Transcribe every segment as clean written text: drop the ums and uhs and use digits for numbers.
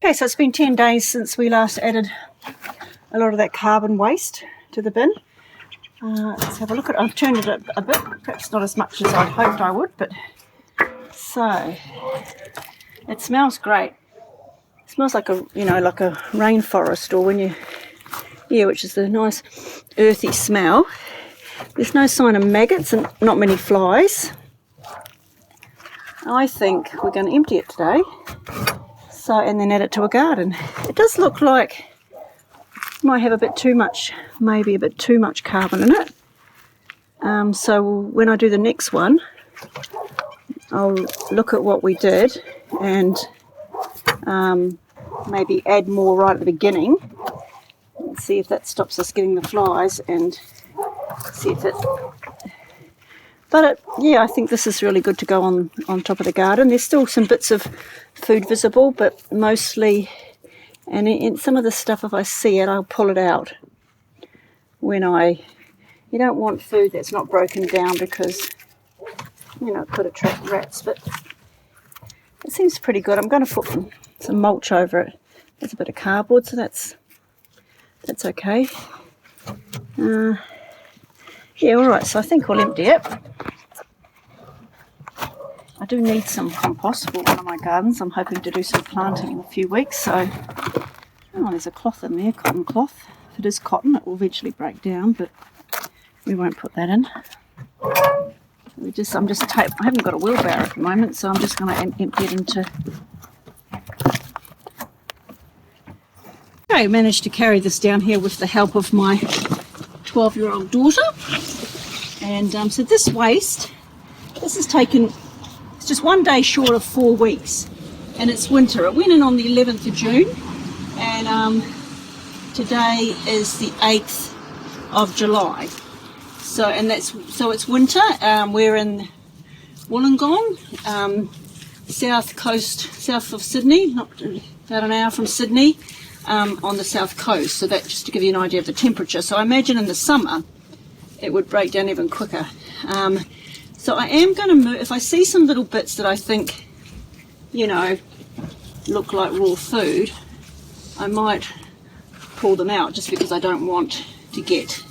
Okay, so it's been 10 days since we last added a lot of that carbon waste to the bin. Let's have a look at it. I've turned it a bit, perhaps not as much as I'd hoped I would, but so it smells great. It smells like a, you know, like a rainforest, or when you, yeah, which is a nice earthy smell. There's no sign of maggots and not many flies. I think we're going to empty it today, so, and then add it to a garden. It does look like it might have a bit too much, maybe a bit too much carbon in it. So when I do the next one, I'll look at what we did and maybe add more right at the beginning and see if that stops us getting the flies, and see if it, but yeah, I think this is really good to go on top of the garden. There's still some bits of food visible, but mostly, and in some of the stuff, if I see it, I'll pull it out when you don't want food that's not broken down, because, you know, it could attract rats, but it seems pretty good. I'm going to put some mulch over it. There's a bit of cardboard, so that's okay. Yeah, alright, so I think we'll empty it. I do need some compost for one of my gardens. I'm hoping to do some planting in a few weeks, so... Oh, there's a cloth in there, cotton cloth. If it is cotton, it will eventually break down, but we won't put that in. I haven't got a wheelbarrow at the moment, so I'm just going to empty it into... Okay, I managed to carry this down here with the help of my 12-year-old daughter. And so this waste, this is taken, it's just one day short of 4 weeks, and it's winter. It went in on the 11th of June, and today is the 8th of July. So it's winter. We're in Wollongong, south of Sydney, about an hour from Sydney, on the south coast. So that, just to give you an idea of the temperature. So I imagine in the summer it would break down even quicker. So I am going to move, if I see some little bits that I think, you know, look like raw food, I might pull them out, just because I don't want to get,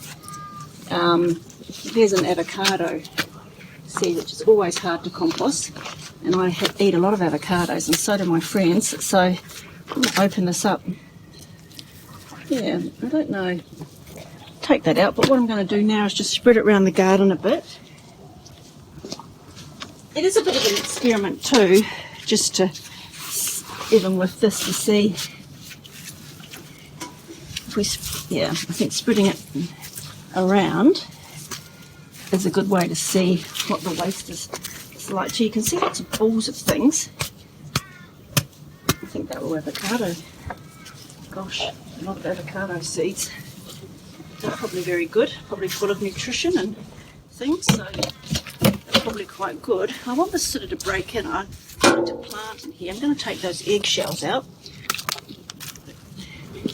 there's an avocado seed, which is always hard to compost, and I eat a lot of avocados, and so do my friends, so I'm going to open this up. Yeah, I don't know, take that out, but what I'm going to do now is just spread it around the garden a bit. It is a bit of an experiment too, just to, even with this, to see if we, yeah, I think spreading it around is a good way to see what the waste is like. So you can see lots of balls of things. I think that were avocado. Gosh, a lot of avocado seeds. They're probably very good, probably full of nutrition and things, so they're probably quite good. I want this sort of to break in. I want to plant in here. I'm going to take those eggshells out.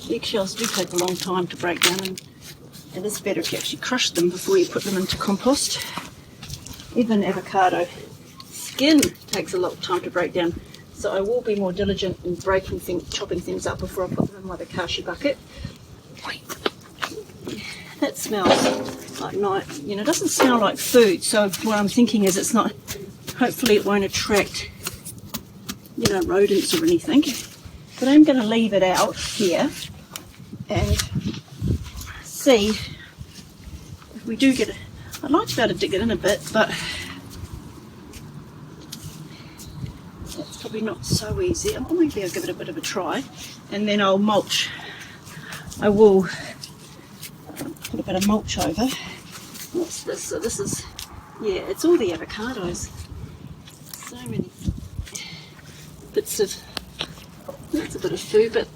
Eggshells do take a long time to break down, and it is better if you actually crush them before you put them into compost. Even avocado skin takes a lot of time to break down, so I will be more diligent in breaking things, chopping things up before I put them in my Bokashi bucket. That smells like night, you know, it doesn't smell like food, so what I'm thinking is it's not, hopefully it won't attract, you know, rodents or anything. But I'm going to leave it out here and see if we do get it. I'd like to be able to dig it in a bit, but that's probably not so easy. Maybe I'll give it a bit of a try, and then I'll mulch. I will put a bit of mulch over. What's this? So this is, yeah, it's all the avocados. So many bits of, that's a bit of food, but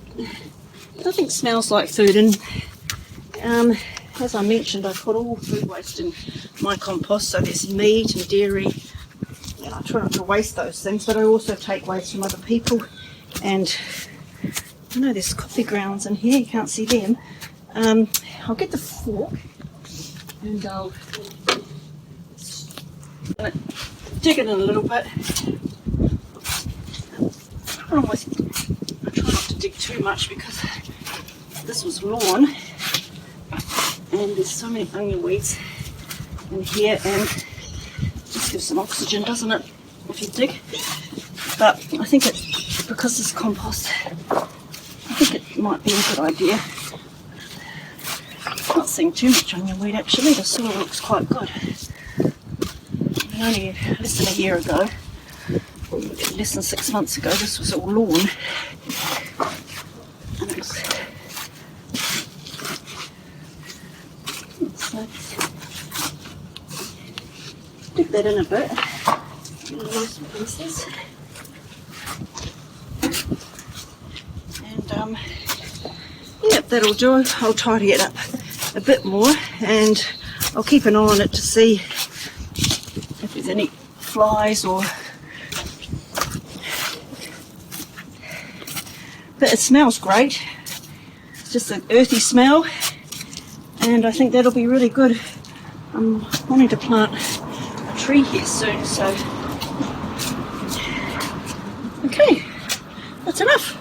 nothing smells like food. And as I mentioned, I put all food waste in my compost, so there's meat and dairy, and I try not to waste those things, but I also take waste from other people. And I know there's coffee grounds in here, you can't see them. I'll get the fork and I'll dig it in a little bit. I try not to dig too much because this was lawn and there's so many onion weeds in here, and it just gives some oxygen, doesn't it, if you dig. But I think because it's compost, I think it might be a good idea. Not seeing too much onion weed actually. The soil looks quite good. And only less than a year ago, less than 6 months ago, this was all lawn. And it was, so dig that in a bit. Nice pieces. And yep, that'll do. I'll tidy it up a bit more, and I'll keep an eye on it to see if there's any flies or. But it smells great. It's just an earthy smell, and I think that'll be really good. I'm wanting to plant a tree here soon, so okay, that's enough.